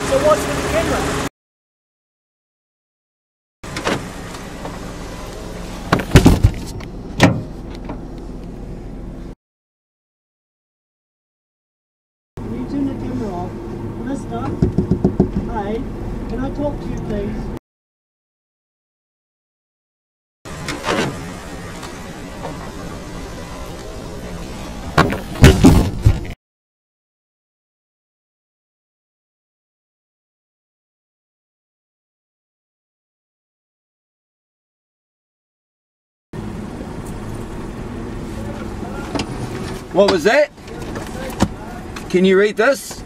So what's with the camera? Can you turn the camera off? Mister? Hey, can I talk to you please? What was that? Can you read this?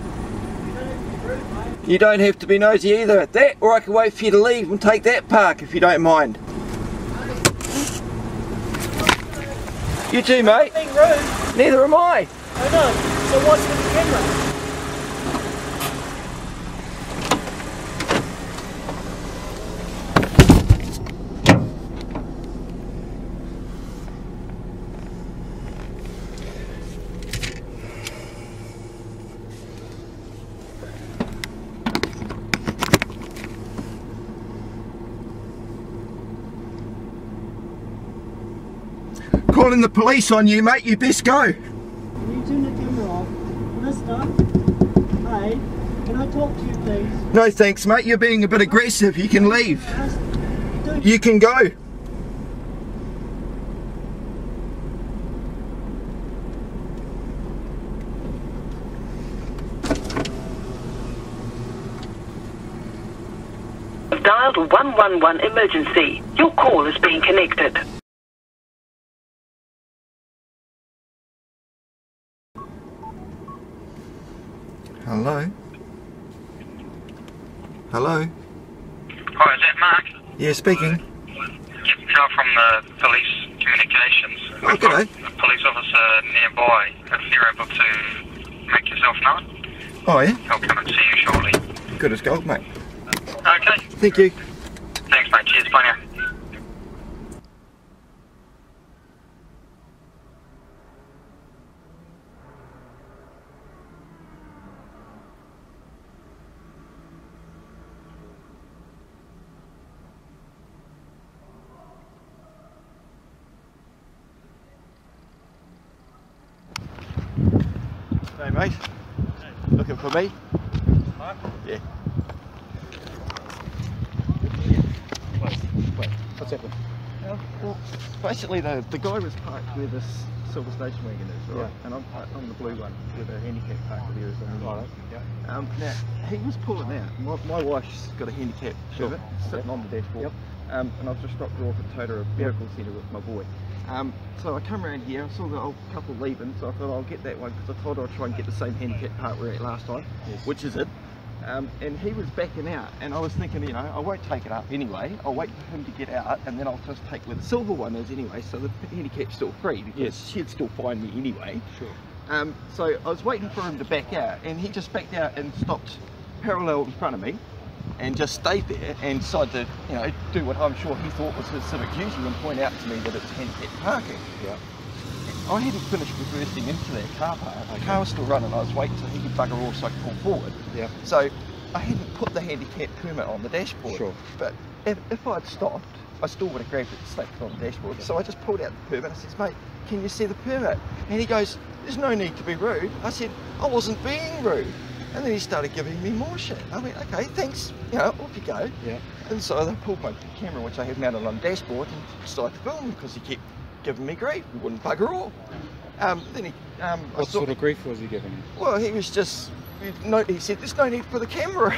You don't have to be nosy either. That, or I can wait for you to leave and take that park if you don't mind. You too, mate. Being rude. Neither am I. I know. So what's with the camera? Calling the police on you, mate. You best go. Can you turn the camera off? Mister? Hey, can I talk to you please? No thanks, mate. You're being a bit aggressive. You can leave. You can go. Dialed 111 emergency. Your call is being connected. Hello? Hello? Hi, is that Mark? Yeah, speaking. Get the call from the police communications. We've got g'day. a police officer nearby. If you're able to make yourself known, Oh, yeah? he'll come and see you shortly. Good as gold, mate. Okay. Thank you. Thanks, mate. Cheers. Bye now. Hey, mate. Looking for me? Mark? Yeah. Wait, what's happening? Well, basically the guy was parked where this silver station wagon is, right? Yeah. And I'm parked on the blue one where the handicap park there is on the Right, end. yeah. Now, he was pulling out. My wife's got a handicap permit sitting on the dashboard. Yep. And I've just dropped her off at Toto Medical Centre with my boy. So I come around here, I saw the old couple leaving, so I thought I'll get that one because I thought I'd try and get the same handicap part we were at last time, Yes. which is it. And he was backing out, and I was thinking, you know, I won't take it up anyway. I'll wait for him to get out, and then I'll just take where the silver one is anyway, so the handicap's still free because Yes. she'd still find me anyway. Sure. So I was waiting for him to back out, and he just backed out and stopped parallel in front of me, and just stayed there and decided to, you know, do what I'm sure he thought was his civic duty and point out to me that it's handicap parking. Yeah. I hadn't finished reversing into that car park. The car was still running. I was waiting till he could bugger off so I could pull forward. Yeah. So I hadn't put the handicap permit on the dashboard. Sure. But if I'd stopped, I still would have grabbed it and slapped it on the dashboard. Yeah. So I just pulled out the permit. I says, mate, can you see the permit? And he goes, there's no need to be rude. I said, I wasn't being rude. And then he started giving me more shit. I went, okay, thanks, you know, off you go. Yeah. And so I pulled my camera, which I have mounted on the dashboard, and decided to film him because he kept giving me grief. He wouldn't bugger off. Then he, What sort of grief was he giving you? well, he was just, he said, there's no need for the camera.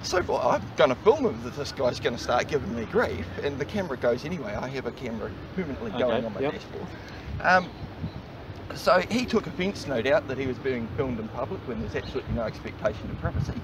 So well, I'm going to film him that this guy's going to start giving me grief, and the camera goes anyway. I have a camera permanently going on my dashboard. So he took offence, no doubt, that he was being filmed in public when there's absolutely no expectation of privacy,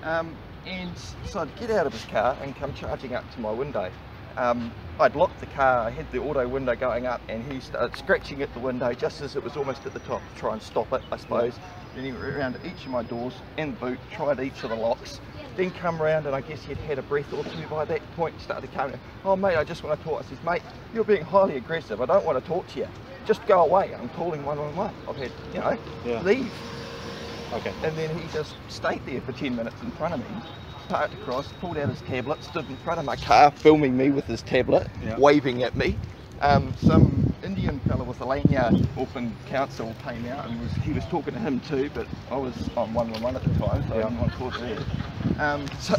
and decided to get out of his car and come charging up to my window. I'd locked the car, I had the auto window going up, and he started scratching at the window just as it was almost at the top to try and stop it, I suppose. Then he went around each of my doors and the boot, tried each of the locks, then come around, and I guess he'd had a breath or two by that point, started coming, oh mate, I just want to talk. I says, mate, you're being highly aggressive, I don't want to talk to you. Just go away, I'm calling 111. I've had, you know, leave. Okay. And then he just stayed there for 10 minutes in front of me, parked across, pulled out his tablet, stood in front of my car, filming me with his tablet, waving at me. Some Indian fellow with the Lanyard Auckland Council came out and he was talking to him too, but I was on 111 at the time, so I didn't want to talk there. So,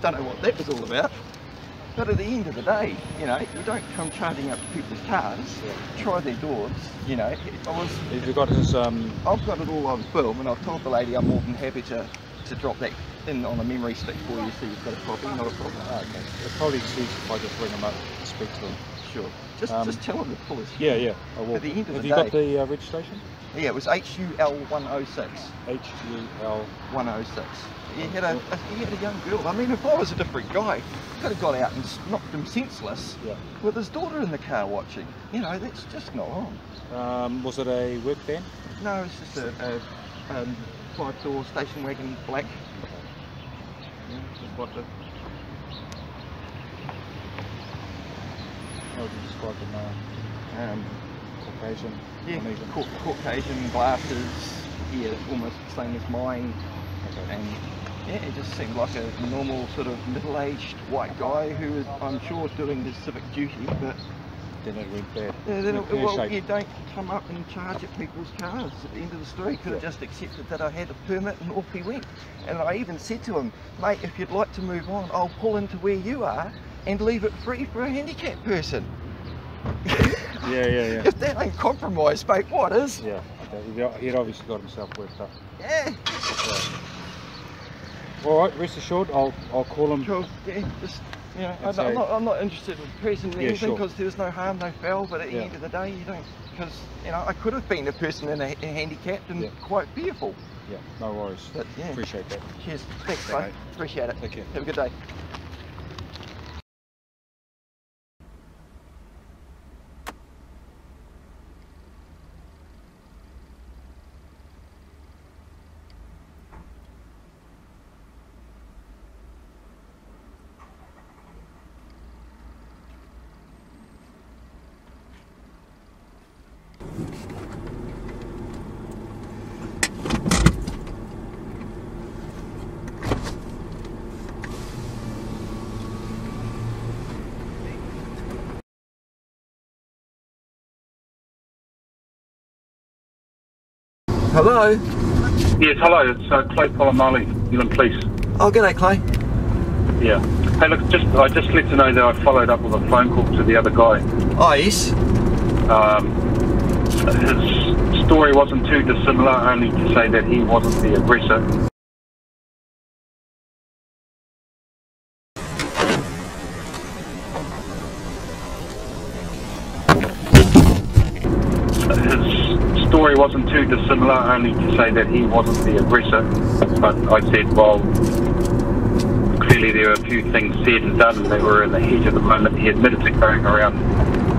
don't know what that was all about. But at the end of the day, you know, you don't come charging up people's cars, try their doors, you know. Have you got his... I've got it all on film, and I've told the lady I'm more than happy to drop that in on a memory stick for you so you've got a copy, not a problem. Oh, okay. It's probably easy if I just ring him up and speak to him. Sure. Just tell him to pull his Yeah, I will. At the end of Have the you day, got the registration? Yeah, it was HUL 106. HUL 106. He had a young girl. I mean, if I was a different guy, could have got out and knocked him senseless with his daughter in the car watching. You know, that's just not on. Was it a work van? No, it's just a 5-door station wagon, black. Yeah, just what the... How would you describe them? Caucasian? Yeah, Caucasian, glasses, yeah, almost the same as mine. Okay. And yeah, it just seemed like a normal sort of middle-aged white guy who was, I'm sure, doing his civic duty, but... Then it went bad. Well, you don't come up and charge at people's cars at the end of the street. Could have just accepted that I had a permit and off he went. And I even said to him, mate, if you'd like to move on, I'll pull into where you are and leave it free for a handicapped person. Yeah. If that ain't compromise, mate, what is? Yeah, okay. He'd obviously got himself worked up. Yeah. Alright, rest assured, I'll call him. Cool, yeah, just, you know, I'm not interested in pressing anything because there's no harm, no foul, but at the end of the day, you don't, because, you know, I could have been a person in a handicapped and quite fearful. Yeah, no worries. But, yeah. Appreciate that. Cheers. Thanks, mate. Appreciate it. Take care. Have a good day. Hello? Yes, hello, it's Clay Polomali, Newland Police. Oh, g'day, Clay. Yeah. Hey, look, I just let you know that I followed up with a phone call to the other guy. Oh, yes? His story wasn't too dissimilar, only to say that he wasn't the aggressor. His story wasn't too dissimilar, only to say that he wasn't the aggressor. But I said, well, clearly there were a few things said and done, and they were in the heat of the moment. He admitted to going around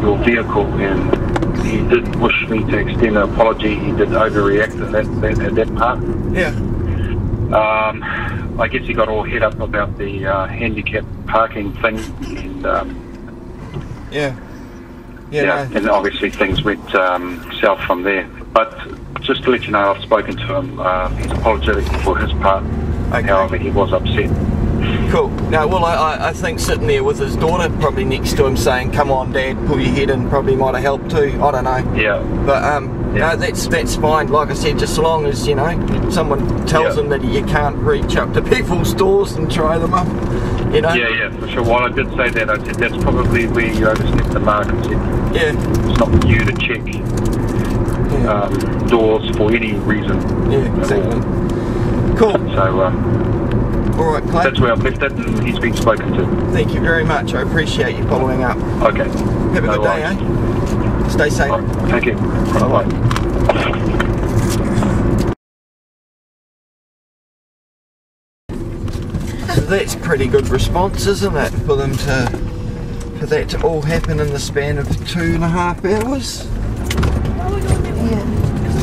your vehicle, and he did wish me to extend an apology. He did overreact in that part. Yeah. I guess he got all head up about the handicap parking thing, and and obviously things went south from there. But just to let you know, I've spoken to him. He's apologetic for his part. Okay. However, he was upset. Cool. Now, well, I think sitting there with his daughter probably next to him saying, come on, Dad, pull your head in, probably might have helped too. I don't know. Yeah. But, no, that's fine. Like I said, just as long as, you know, someone tells him that you can't reach up to people's doors and try them up, you know? Yeah, for sure. While I did say that, I said that's probably where you overstepped the mark. I said, it's not for you to check doors for any reason. Yeah, exactly. Cool. So, alright, Clay. That's where I've left it, and he's been spoken to. Thank you very much. I appreciate you following up. Okay. Have a good day, eh? Stay safe. Right. Thank you. Bye-bye. So that's pretty good response, isn't it? For that to all happen in the span of 2.5 hours?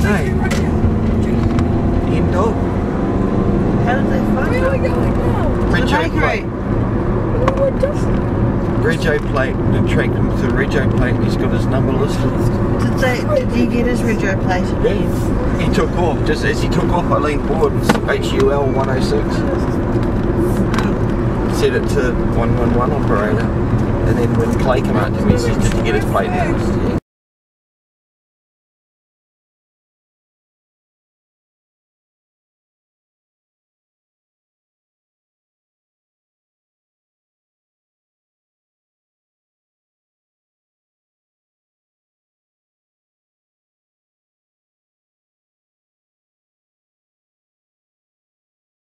Hey. End of. How did they find Where are we going now? Red bakery. Oh, what does it? rego plate, and tracked him to the rego plate, and he's got his number listed. Did he get his rego plate? Yeah. He took off. Just as he took off, I leaned forward and HUL 106. Set it to 111 operator. And then when Clay came out to me, he says, did you get his plate out?